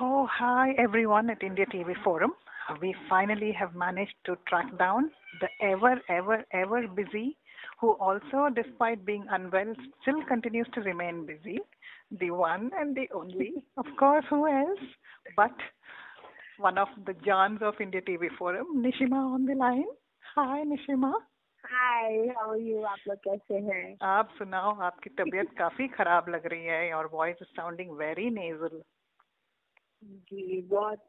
Oh, hi everyone at India TV Forum. We finally have managed to track down the ever busy, who also, despite being unwell, still continues to remain busy. The one and the only, of course, who else but one of the Johns of India TV Forum, Nishima on the line. Hi, Nishima. Hi how you आप लोग कैसे हैं आप सुनाओ, आपकी तबीयत काफी खराब लग रही है. Your voice is sounding very nasal. जी बहुत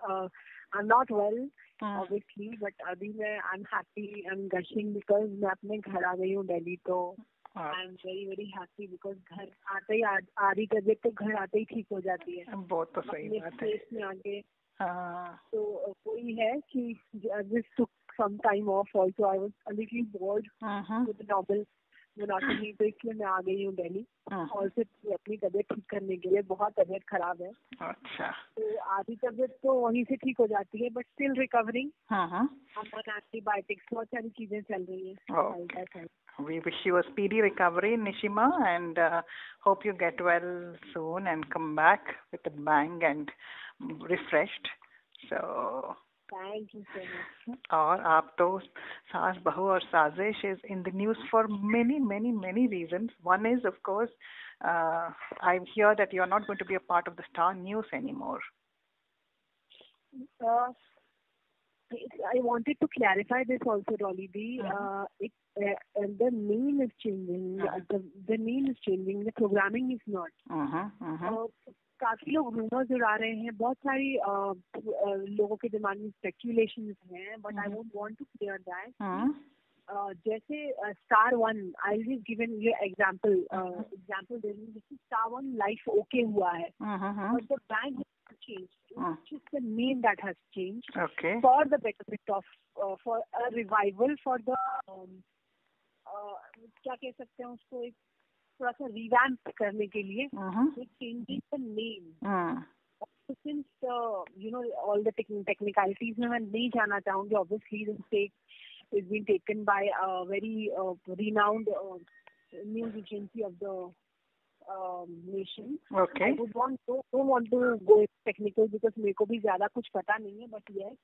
I am not well obviously but अभी मैं I am happy I am gushing because मैं अपने घर आ गई हूँ दिल्ली तो I am very happy because घर आते ही आधी तबीयत तो घर आते ही ठीक हो जाती है. बहुत तो सही बात है. में आगे तो कोई है कि this took some time off also. I was a little bored with the novel monotony, तो इसलिए मैं आ गई हूँ दिल्ली और फिर अपनी तबीयत ठीक करने के लिए. बहुत तबीयत खराब है. अच्छा. तो आधी तबीयत तो वहीं से ठीक हो जाती है बट स्टिल रिकवरिंग. एंटीबायोटिक्स बहुत सारी चीजें चल रही हैं. We wish you a speedy recovery, Nishima, and hope you get well soon and come back with a bang and refreshed. So Thank you so much. और आप तो सास बहू और साजिश is in the news for many reasons. One is, of course, I hear that you are not going to be a part of the Star News anymore. I wanted to clarify this also, Dolly Di. The name is changing. The name is changing. The programming is not. काफी लोग rumours उड़ा रहे हैं. बहुत सारी लोगों के दिमाग में स्पेक्यूलेशंस हैं but I won't want to clear that. जैसे star one, I will given ये एग्जांपल दे रही हूँ. जैसे स्टार वन लाइफ ओके हुआ है but the brand has changed. It's just the name that has changed. Okay. For the betterment of for a revival, for the क्या कह सकते हैं उसको, एक थोड़ा सा रिवैम्प करने के लिए changing the name. Since you know all the technicalities में मैं नहीं जाना चाहूंगी. Obviously this take is been taken by a very renowned news agency of the nation. Okay. I don't want to go technical because मेरे को भी ज्यादा कुछ पता नहीं है. But yes,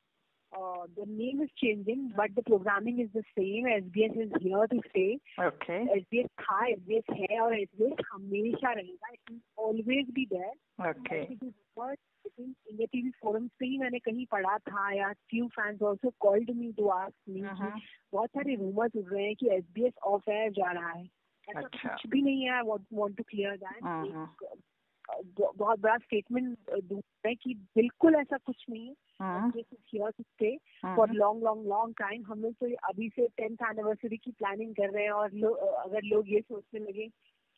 the name is changing, but the programming is the same. SBS is here to stay. Okay. SBS था, SBS है और SBS हमेशा रहेगा. It will always be there. Okay. India TV Forum से ही मैंने कहीं पढ़ा था या few fans also called me to ask me कि बहुत सारे rumors उड़ रहे हैं कि SBS off air जा रहा है. ऐसा कुछ भी नहीं है. I want to clear that. बहुत बड़ा स्टेटमेंट दूँ मैं कि बिल्कुल ऐसा कुछ नहीं है. This is here to stay for long time. हम लोग तो अभी से 10th anniversary की प्लानिंग कर रहे हैं और अगर लोग ये सोचने लगे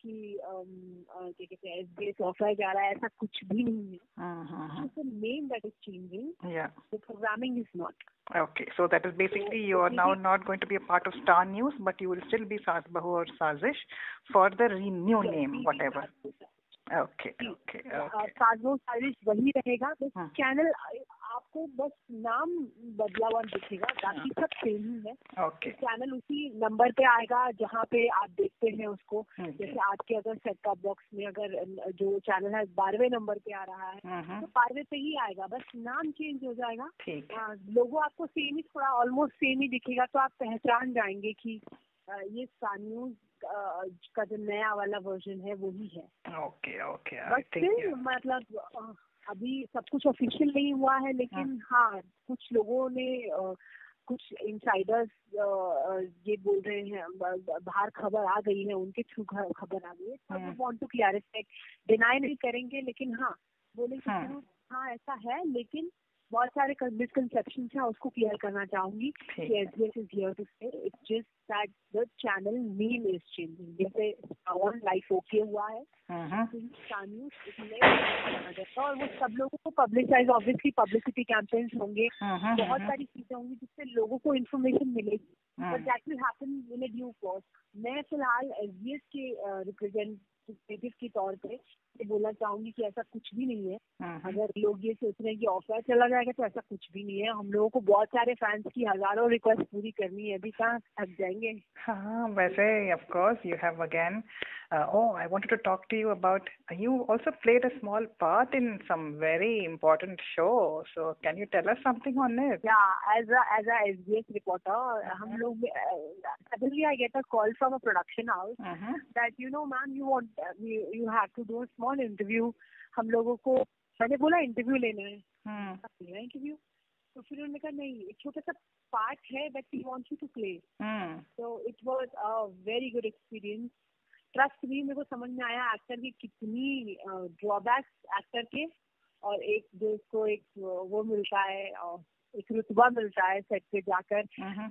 कि क्या कहते हैं SBS ऑफ एयर जा रहा है, ऐसा कुछ भी नहीं है. It's the name that is changing. Yeah. The programming is not. Okay, so that is basically you are now not going to be a part of Star News, but you will still be Saas Bahu or Sazish for the new name, whatever. Okay. साजिश वही रहेगा. बस channel आपको बस नाम बदला हुआ दिखेगा, बाकी सब सेम ही है. Okay. चैनल उसी नंबर पे आएगा जहाँ पे आप देखते हैं उसको. जैसे आज के अगर सेट टॉप बॉक्स में अगर जो चैनल है 12वें नंबर पे आ रहा है तो 12वें पे ही आएगा. बस नाम चेंज हो जाएगा. लोगो आपको सेम ही, थोड़ा ऑलमोस्ट सेम ही दिखेगा तो आप पहचान जाएंगे कि ये स्टार न्यूज का जो नया वाला वर्जन है वही है. ओके. बट फिर मतलब अभी सब कुछ ऑफिशियल नहीं हुआ है, लेकिन हाँ कुछ लोगों ने कुछ इनसाइडर्स ये बोल रहे हैं, बाहर खबर आ गई है, उनके थ्रू खबर आ गई है. I want to clarify. Deny नहीं करेंगे लेकिन हाँ बोलेंगे हाँ ऐसा है, लेकिन बहुत सारे मिसकंसेप्शंस हैं, उसको क्लियर करना चाहूंगी कि SBS is here to stay. It's just that the channel name is changing. जैसे One Life ओके हुआ है, Star News और वो सब लोगों को पब्लिसाइज, ऑब्वियसली पब्लिसिटी कैंपेन्स होंगे, बहुत सारी चीजें होंगी जिससे लोगों को इन्फॉर्मेशन मिलेगी. But that will happen in a due course. मैं फिलहाल एसबीएस के रिप्रेजेंटेटिव के तौर पे ये बोलना चाहूंगी कि ऐसा कुछ भी नहीं है। अगर लोग ये सोच रहे हैं कि ऑफर चला जाएगा तो ऐसा कुछ भी नहीं है। हम लोगों को बहुत सारे फैंस की हजारों रिक्वेस्ट पूरी करनी है, अभी कहाँ थक जाएंगे। हाँ, वैसे of course you have again. I wanted to talk to you about. You also played a small part in some very important show. So can you tell us something on it? Yeah, as a SBS reporter, हम लोग suddenly I get a call from a production house that ma'am you have to do a small interview. हम लोगों को मैंने बोला interview लेना है, मेरा इंटरव्यू। तो फिर उन्होंने कहा नहीं, एक छोटा सा पार्ट है but we want you to play. So it was a very good experience. Trust me, मेरे को समझ में आया एक्टर की कितनी ड्रॉबैक्स एक्टर के, और एक जो इसको एक वो मिलता है और एक रुतबा मिलता है सेट पे जाकर।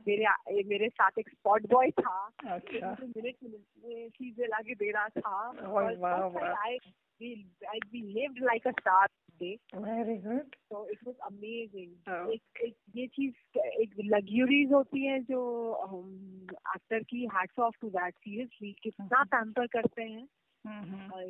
मेरे साथ एक स्पॉट बॉय था, मिनट में चीजें लाके दे रहा था। I behaved like a star today. Very good. So it was amazing. एक ये चीज एक लग्जरीज होती है जो एक्टर की, hats off to that. Seriously, कितना पैम्पर करते हैं।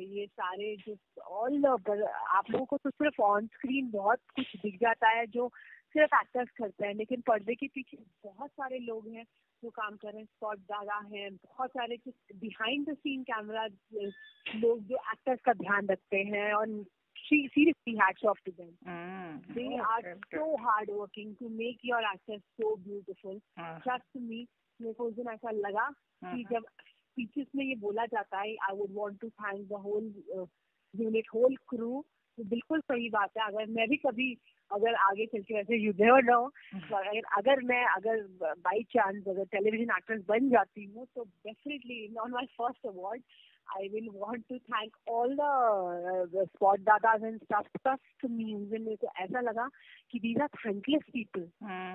ये सारे जो आप लोगों को तो सिर्फ ऑन स्क्रीन बहुत कुछ दिख जाता है जो सिर्फ एक्टर्स करते हैं, लेकिन पर्दे के पीछे बहुत सारे लोग हैं जो काम कर रहे हैं। स्पॉट दादा हैं, बहुत सारे बिहाइंड द सीन कैमरा लोग जो एक्टर्स का ध्यान रखते हैं, और seriously hats off to them. They are so hard working to make your actors so beautiful. Trust me, मेरे को उस दिन ऐसा लगा कि जब स्पीचेस में ये बोला जाता है I would want to thank the whole unit, whole crew, तो बिल्कुल सही बात है। अगर मैं भी कभी अगर आगे चल के वैसे you never know, अगर बाई चांस अगर टेलीविजन एक्ट्रेस बन जाती हूँ तो definitely on my first award I will want to thank all the spot dadas and stuff. Trust me, मेरे को ऐसा लगा कि these are thankless people.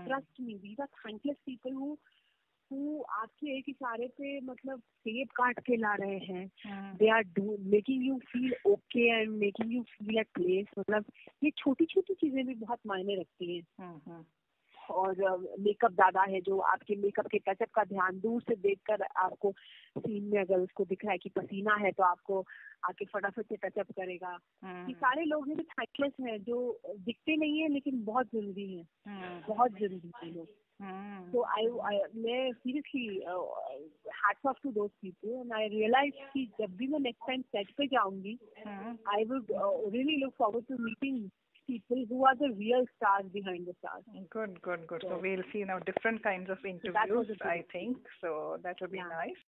Trust me, these are thankless people who आपके एक इशारे पे मतलब सेब काट के ला रहे हैं। They are making you feel okay and making you feel at place. मतलब ये छोटी छोटी चीजें भी बहुत मायने रखती हैं। और मेकअप दादा है जो आपके मेकअप के टचअप का ध्यान दूर से देखकर आपको सीन में अगर उसको दिख रहा है कि पसीना है तो आपको आके फटाफट से टचअप करेगा। ये सारे लोग हैं जो थैंकलेस हैं, जो दिखते नहीं है लेकिन बहुत जरूरी है, बहुत जरूरी है लोग। So मैं seriously hats off to those people, and I realized कि जब भी मैं next time set पे जाऊंगी, I would really look forward to meeting people who are the real stars behind the stars. Good. So we'll see now different kinds of interviews, I think. So that will be nice.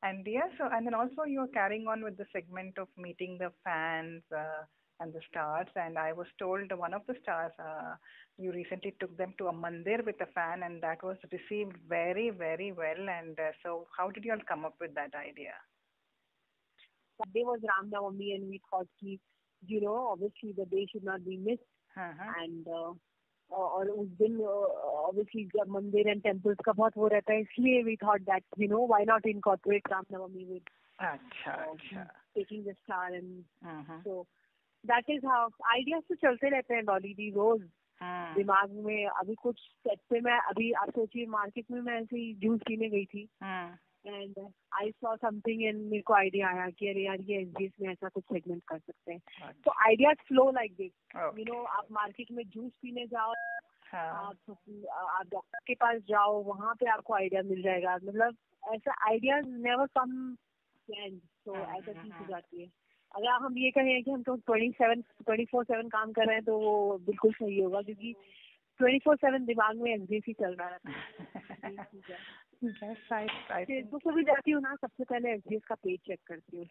And and then also you're carrying on with the segment of meeting the fans and the stars. And I was told one of the stars, you recently took them to a mandir with a fan, and that was received very, very well. And so how did you all come up with that idea? That day was Ram Navami, and we thought obviously the day should not be missed. And और उस दिन obviously जब मंदिर and temples का बहुत वो रहता है, इसलिए we thought that why not incorporate Ram Navami with taking the star, and so that is how ideas तो चलते रहते हैं डॉली दी रोज दिमाग में। अभी कुछ सेट पे मैं अभी आप सोचिए मार्केट में मैं ऐसे ही जूस पीने गई थी, and I saw something and मेरे को आइडिया आया कि अरे यार ये एसबीएस में ऐसा कुछ सेगमेंट कर सकते हैं। तो आइडियाज फ्लो लाइक दिस। आप मार्केट में जूस पीने जाओ, आप डॉक्टर के पास जाओ, वहाँ पे आपको आइडिया मिल जाएगा। मतलब ऐसा आइडियाज नेवर कम प्लान्ड, तो ऐसा चीज हो जाती है। अगर हम ये कहें कि हम तो 24/7 काम कर रहे हैं तो वो बिल्कुल सही होगा, क्योंकि 24/7 दिमाग में एसबीएस ही चल रहा है। फेसबुक पे भी जाती हूँ ना, सबसे पहले एसबीएस का पेज चेक करती हूँ।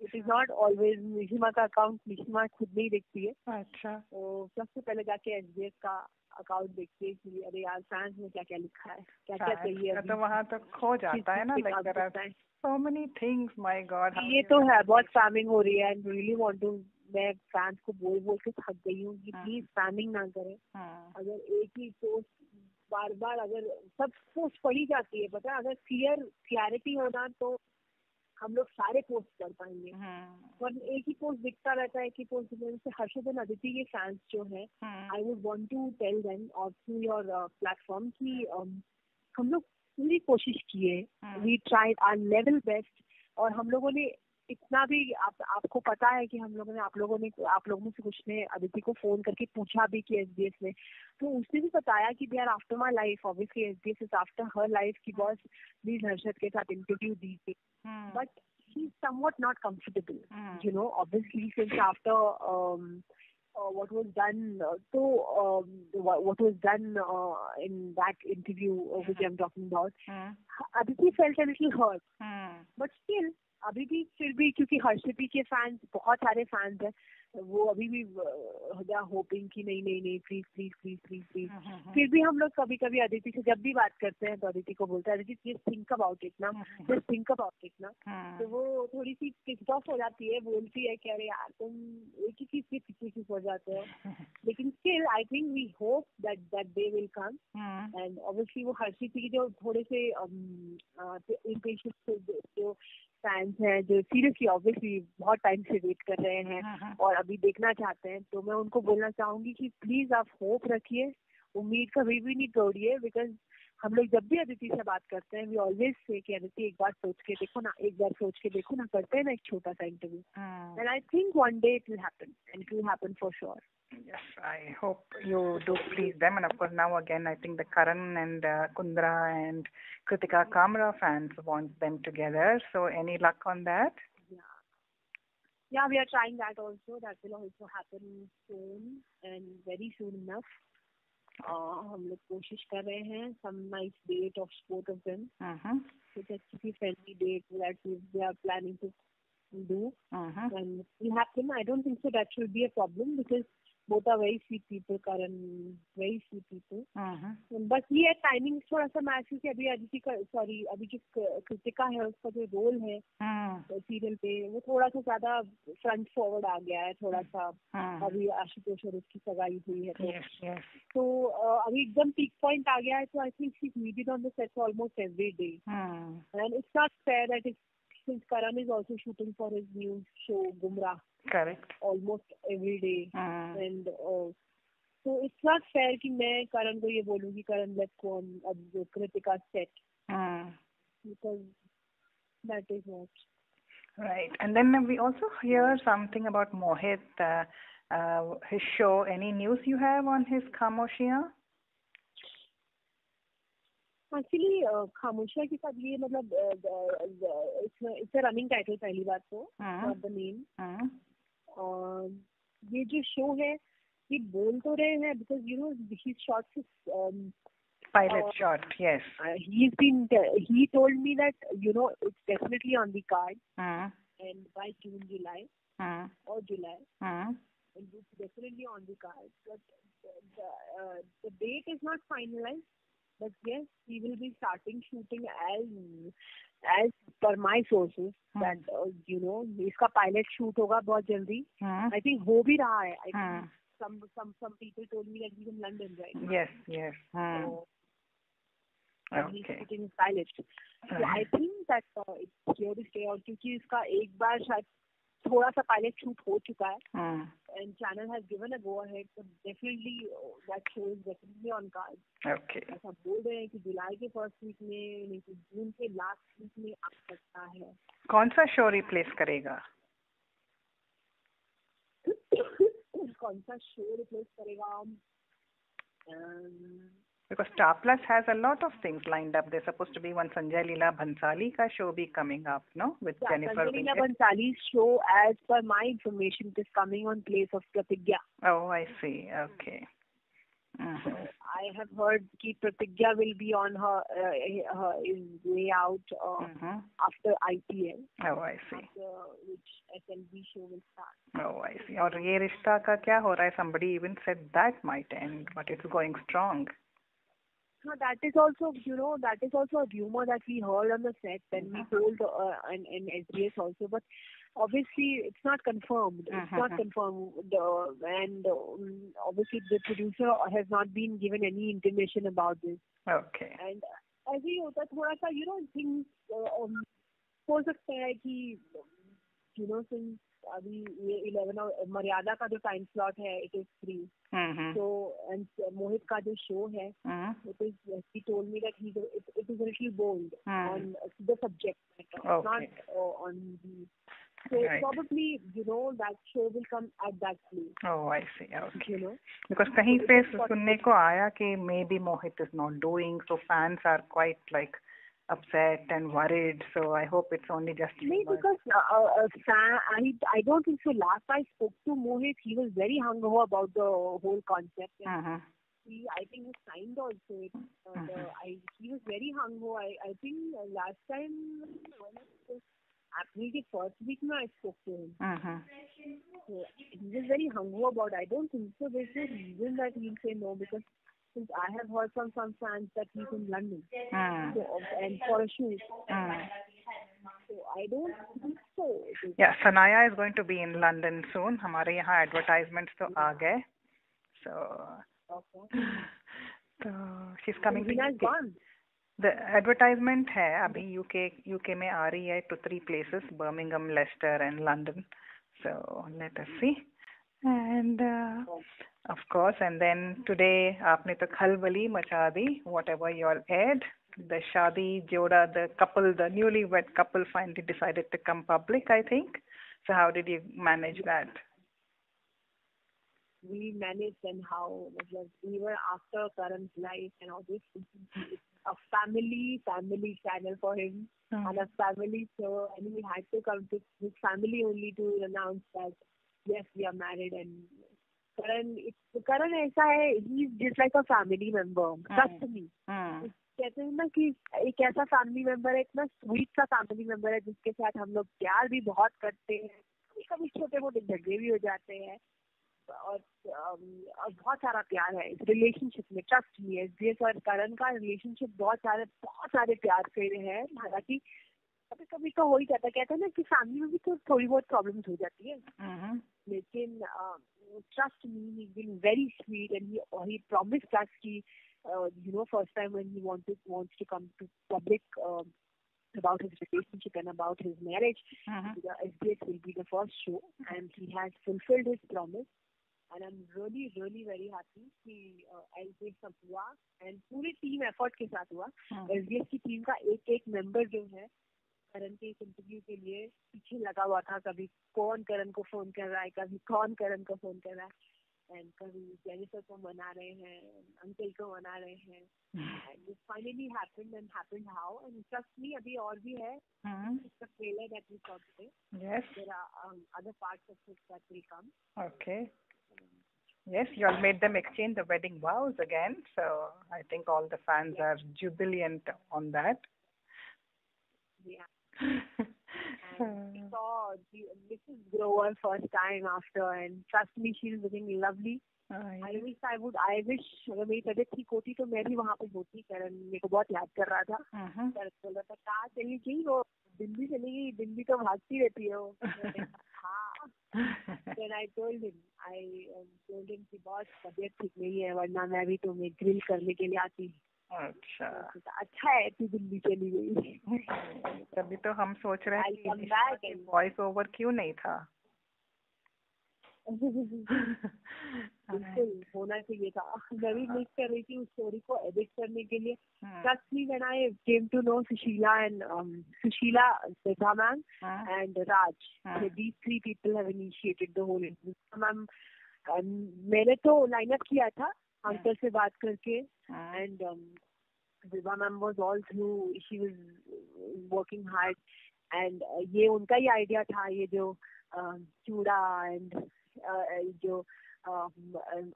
इट इज नॉट ऑलवेज निशिमा का अकाउंट, निशिमा खुद नहीं देखती है। अच्छा, तो सबसे पहले जाके एसबीएस का अकाउंट देखती है कि अरे यार फैंस में क्या क्या लिखा है, क्या क्या चाहिए। तो वहाँ तो खो जाता है ना, so many things, my God। ये तो है, बहुत स्पैमिंग हो रही है। आई रियली वांट टू, मैं फैंस को बोल के थक गई हूँ कि प्लीज स्पैमिंग ना करें। अगर एक ही पोस्ट बार बार अगर सब पोस्ट पढ़ी जाती है, पता है, अगर क्लैरिटी होना तो हम लोग सारे पोस्ट कर पाएंगे। पर एक ही पोस्ट दिखता रहता है, एक ही पोस्ट दिखने से हर्षवर्धन अदिति के फैंस जो है, I would want to tell them और थ्रू योर प्लेटफॉर्म कि हम लोग पूरी कोशिश की है, we tried our level best. और हम लोगों ने इतना भी, आपको पता है कि हम लोगों ने आप लोगों में से कुछ ने अदिति को फोन करके पूछा भी कि एसबीएस में, तो उसने भी बताया कि they are after my life, obviously SBS is after her life, की बॉस प्लीज हर्षद के साथ इंटरव्यू दी, but he is somewhat not comfortable, you know, obviously since after what was done what was done in that interview which I'm talking about, Aditi felt a little hurt, but still अभी भी फिर भी क्योंकि हर्षिति के fans, बहुत सारे fans हैं, वो अभी भी होपिंग कि नहीं नहीं नहीं please please please please please. फिर भी हम लोग कभी कभी अदिति से जब भी बात करते हैं तो अदिति को बोलते हैं, Aditi just think about it ना, जस्ट थिंक अबाउट इट ना। तो वो थोड़ी सी पिस्ड ऑफ हो जाती है, बोलती है कि अरे यार तुम एक ही चीज के पीछे क्यों पड़ जाते हो, लेकिन still I think we hope that day will come. And obviously वो हर्षिति की जो थोड़े से इम्पेशेंट जो फैंस हैं, जो सीरियसली ऑब्वियसली बहुत टाइम से वेट कर रहे हैं और अभी देखना चाहते हैं, तो मैं उनको बोलना चाहूंगी कि प्लीज आप होप रखिए, उम्मीद कभी भी नहीं तोड़िए, बिकॉज हम लोग जब भी अदिति से बात करते हैं वी ऑलवेज से कि अदिति एक बार सोच के देखो ना, एक बार सोच के देखो ना, करते हैं ना एक छोटा सा interview, and I think one day it will happen, and it will happen for sure. Yes, I hope you do please them. And of course, now again, I think the Karan and Kundra and Kritika Kamra fans want them together. So, any luck on that? Yeah, we are trying that also. That will also happen soon and very soon enough. हम लोग कोशिश कर रहे हैं some nice date of both of them. It's a friendly date that we are planning to do. And it will happen. I don't think so that should be a problem because both are very sweet people, Karan, very sweet people. बस ये timing थोड़ा सा match है कि अभी अदिति का अभी जो कृतिका है उसका जो रोल है सीरियल पे वो थोड़ा सा ज्यादा फ्रंट फॉरवर्ड आ गया है थोड़ा सा। अभी आशुतोष और उसकी सगाई हुई है तो अभी एकदम पीक पॉइंट आ गया है, तो I think she is needed on the set almost every day and it's not fair that it since Karan is also shooting for his new show Gumrah, correct, almost every day and so it's not fair कि मैं Karan को ये बोलूँ कि Karan let's go on Kritika set because that is not right. And then we also hear something about Mohit, his show. Any news you have on his Khamoshiyan? Actually Khamoshiyan के साथ ये मतलब इट्स अ रनिंग टाइटल पहली बात तो not the name. और ये जो शो है ये बोल तो रहे हैं because you know he shots pilot shot, yes. He told me that you know it's definitely on the card and by June July or July and it's definitely on the card, but the date is not finalized. But yes, he will be starting shooting as per my sources that you know इसका pilot shoot होगा बहुत जल्दी। I think हो भी रहा है। I think some people told me that he's in London right now. Yes. So, okay. He's shooting his pilot. So I think that it's here to stay, और क्योंकि इसका एक बार शायद थोड़ा सा पायलट शूट हो चुका है and channel has given a go ahead, so definitely that show is definitely on card. Okay. ऐसा बोल रहे हैं कि जुलाई के फर्स्ट वीक में नहीं तो जून के लास्ट वीक में आ सकता है। कौन सा शो रिप्लेस करेगा? कौन सा शो रिप्लेस करेगा? Because Star Plus has a lot of things lined up. There's supposed to be one Sanjay Leela Bhansali ka show be coming up, no? With Jennifer. Sanjay Leela Bhansali's show, as per my information, it is coming on place of Pratigya. Oh, I see. Okay. I have heard that Pratigya will be on her way out after IPL. Oh, I see. Which SLB show will start. Oh, I see. और ये रिश्ता का क्या हो रहा है? Somebody even said that might end, but it's going strong. No, that is also, you know, that is also a rumor that we heard on the set and we told in SBS also, but obviously it's not confirmed. It's not confirmed, and obviously the producer has not been given any intimation about this. Okay. And ऐसे ही होता थोड़ा सा, you know, things हो सकता है कि you know since अभी ये 11 और मर्यादा का जो टाइम स्लॉट है it is free. So and मोहित का जो शो है it is he told me that it is a little little bold on the subject matter, Okay. not on the. So Right. probably, that show will come at that place. Oh, I see. Okay. You know. Because kahin pe sunne ko aaya कि maybe Mohit is not doing, so fans are quite like upset and worried. So I hope it's only just rumors. Because I don't think so. Last I spoke to Mohit, he was very hungover about the whole concept. And I think he signed also it. He was very hungover. I think last time when it was April the first week, I spoke to him. So he was very hungover about it. I don't think so. There's no reason that he'll say no, because since I have heard from some fans that he's in London so, and for a shoot. So I don't think so. Yeah, Sanaya is going to be in London soon. हमारे यहाँ advertisements तो आ गए. So, she's coming to UK. Gone. The advertisement है अभी UK में आ रही है to 3 places, Birmingham, Leicester and London. So let us see. And of course, and then today आपने तो खलबली मचा दी, whatever you all aired. The Shadi Joda, the couple, the newlywed couple finally decided to come public, I think. So how did you manage that? We managed, and how we were after Karan's life and all this. A family channel for him and a family show, and we had to come to his family only to announce that yes, we are married. And Karan ऐसा है, he's just like a family member. Trust me. कहते हैं ना कि एक ऐसा family member है, इतना स्वीट सा फैमिली मेंबर है जिसके साथ हम लोग प्यार भी बहुत करते हैं, कभी छोटे मोटे झगड़े भी हो जाते हैं और बहुत सारा प्यार है इस रिलेशनशिप में. ट्रस्ट मी, एसबीएस और करण का रिलेशनशिप बहुत सारे प्यार से है. हालांकि कभी कभी तो हो ही जाता है, कहते हैं ना कि फैमिली में भी तो थोड़ी बहुत प्रॉब्लम्स हो जाती है, लेकिन trust me, he been very sweet and he promised us कि first time when he wants to come to public about his relationship and about his marriage, the SBS will be the first show, and he has fulfilled his promise. And I'm really, really very happy कि SBS सब हुआ and पूरी team effort के साथ हुआ. SBS की team का एक मेंबर जो है करण के इस इंटरव्यू के लिए पीछे लगा हुआ था. कभी कौन करण को फोन कर रहा है, कभी कौन करण को फोन कर रहा है, and कभी जेनिफर को मना रहे हैं, अंकल को मना रहे हैं. And it finally happened how, and trust me, अभी और भी है. It's the trailer that we saw today. Yes. There are other parts of it that will come. Okay. Yes, you all made them exchange the wedding vows again, so I think all the fans are jubilant on that. Yeah. And we saw Mrs. Grover first time after, and trust me, she's looking lovely. I wish अगर मेरी तबीयत ठीक होती तो मैं भी वहाँ पे होती. कारण मेरे को बहुत याद कर रहा था. बोल रहा था कहाँ चली गई वो, दिल्ली चली गई, दिल्ली तो भागती रहती है वो. हाँ. Then I told him कि बहुत तबीयत ठीक नहीं है, वरना मैं भी तुम्हें ग्रिल करने के लिए आती. अच्छा है तू दिल्ली चली गई. तभी तो हम सोच रहे हैं कि वॉइस ओवर क्यों नहीं था. बिल्कुल होना चाहिए था. मैं भी मिस कर रही थी उस स्टोरी को एडिट करने के लिए. Trust me, when I came to know Sushila, Sweta ma'am and Raj, these 3 people have initiated the whole interview. Ma'am, मैंने तो लाइनअप किया था अंकल से बात करके, and Viva ma'am was all through. She was working hard, and ये उनका ही idea था. ये जो चूड़ा एंड जो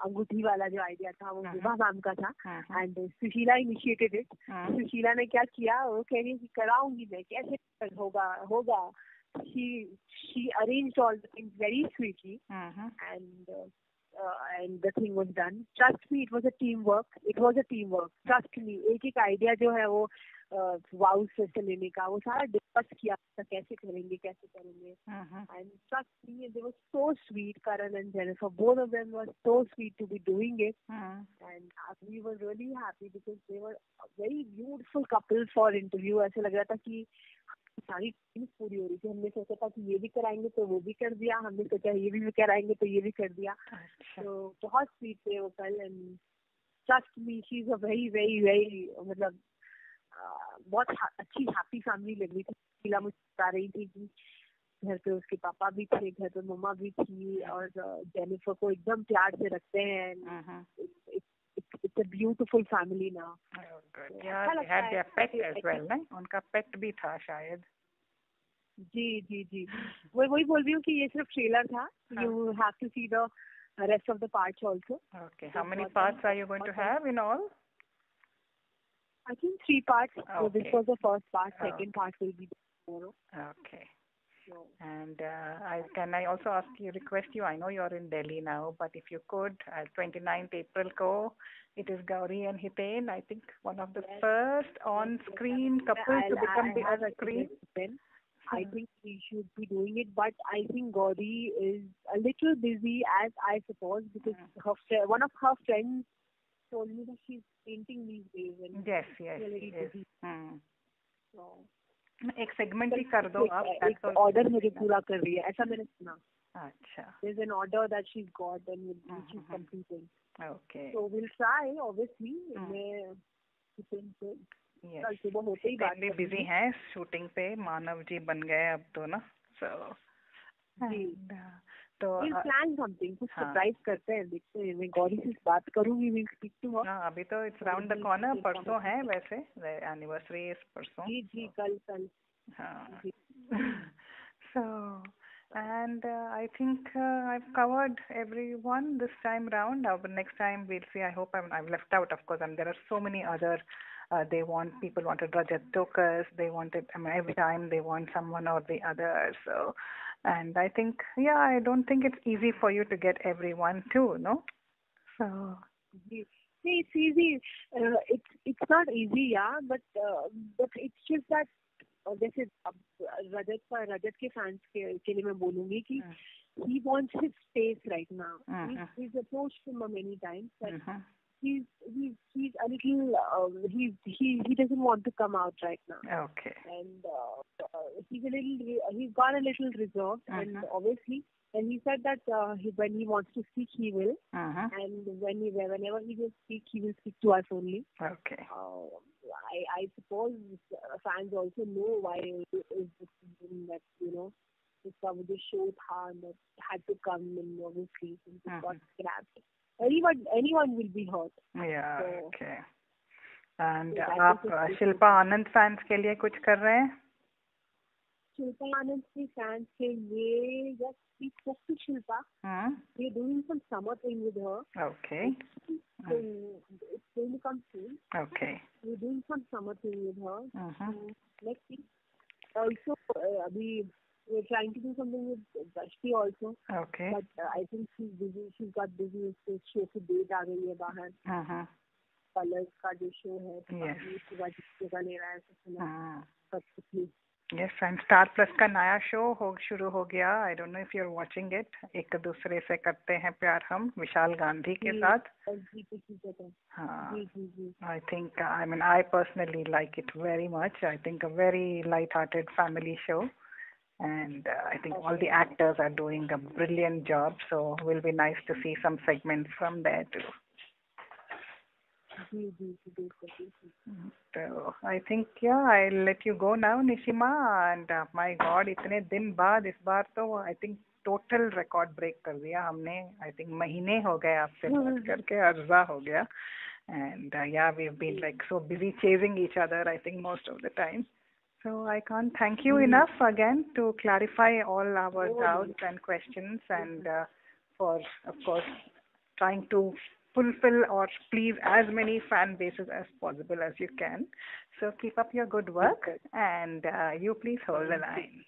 अंगूठी वाला जो आइडिया था वो विभा मैम का था. And Sushila initiated it. Sushila ने क्या किया, वो कह रही कि कराऊंगी मैं, कैसे होगा. She arranged all the things very sweetly, and the thing was done. Trust me, it was a teamwork. Trust me, एक आइडिया जो है वो वाउस से लेने का, वो सारा डिस्कस किया था, कैसे करेंगे. And trust me, they were so sweet, Karan and Jennifer. Both of them were so sweet to be doing it. And we were really happy because they were a very beautiful couple for interview. ऐसे लग रहा था कि सारी team पूरी हो रही थी. हमने सोचा था कि ये भी कराएंगे तो वो भी कर दिया, हमने सोचा ये भी कराएंगे तो ये भी कर दिया. तो बहुत स्वीट थे वो कल. And trust me, she is a very very very मतलब बहुत अच्छी हैप्पी फैमिली लग रही थी। शीला मुझे बता रही थी कि घर पे उसके पापा भी थे, घर पे मम्मा भी थी, और जेनिफर को एकदम प्यार से रखते हैं। It's a beautiful family now. Oh, good. Yeah, they had their pet as well, ना? उनका पेट भी था शायद। जी वही बोल रही हूँ कि ये सिर्फ ट्रेलर था। You have to see the rest of the parts also. Okay. How many parts are you going to have in all? I think 3 parts. Okay. So this was the first part. Second part will be tomorrow. Okay. And can I also request you, I know you're in Delhi now, but if you could, 29th April ko, it is Gauri and Hiten, I think one of the first on-screen couples to become the on-screen. I think we should be doing it, but I think Gauri is a little busy, as I suppose, because one of her friends told me that she's painting these days. And yes. Busy. So, एक segment ही कर दो आप। एक order मुझे पूरा कर रही है, ऐसा मैंने सुना। अच्छा। There's an order that she's got and which she's completing. Okay. So we'll try, obviously. मैं कल सुबह होते ही बात करेंगे। बिजी हैं शूटिंग पे, मानव जी बन गए अब तो ना। So जी। तो we'll plan something, कुछ सरप्राइज करते हैं, देखते हैं। मैं गौरी से बात करूंगी, we'll speak to her। हाँ, अभी तो it's round the corner, परसों है वैसे, एनिवर्सरी इस परसों। जी कल। हाँ। So and I think I've covered everyone this time round. Next time we'll see. I hope I've left out, of course. There are so many other. People wanted Rajat Tokas. They wanted. Every time they want someone or the other. So, and I think, I don't think it's easy for you to get everyone too, no? So. See, it's easy. It's not easy, but it's just that. जैसे रजत के fans के लिए मैं बोलूंगी कि he wants his space right now. He's approached him many times, but he's a little he doesn't want to come out right now. Okay. And he's got a little reserved, and obviously, and he said that when he wants to speak, he will, and whenever he will speak to us only. Okay. I suppose fans also know why is that इसका मुझे show था that had to come, and obviously it got scrapped. Anyone will be hurt. Yeah. So, okay. And आप शिल्पा आनंद fans के लिए कुछ कर रहे हैं? शिल्पा आनंद के फैंस के लिए just we spoke to Shilpa. We're doing some summer thing with her. Okay. It's going to come soon. Okay. We're doing some summer thing with her. Let's see. Also, we're trying to do something with Drashti also. Okay. But I think she's busy. She's got busy. Show की date आ गई है बाहर. Colors का जो show है. Yes. जगह ले रहा है सब कुछ. Yes, and Star Plus का नया शो शुरू हो गया. I don't know if you're watching it. एक दूसरे से करते हैं प्यार हम, विशाल गांधी के साथ. हाँ. I think, I personally like it very much. I think a very light-hearted family show. And I think all the actors are doing a brilliant job. So it will be nice to see some segments from there too. So I think I'll let you go now, Nishima. And my God, इतने दिन बाद इस बार तो I think total record break कर दिया हमने. I think महीने हो गए आपसे बात करके, अर्जा हो गया. And we've been like so busy chasing each other, I think most of the time. So I can't thank you enough again to clarify all our doubts and questions, and for, of course, trying to fulfill or please as many fan bases as possible as you can. So keep up your good work, and you please hold the line.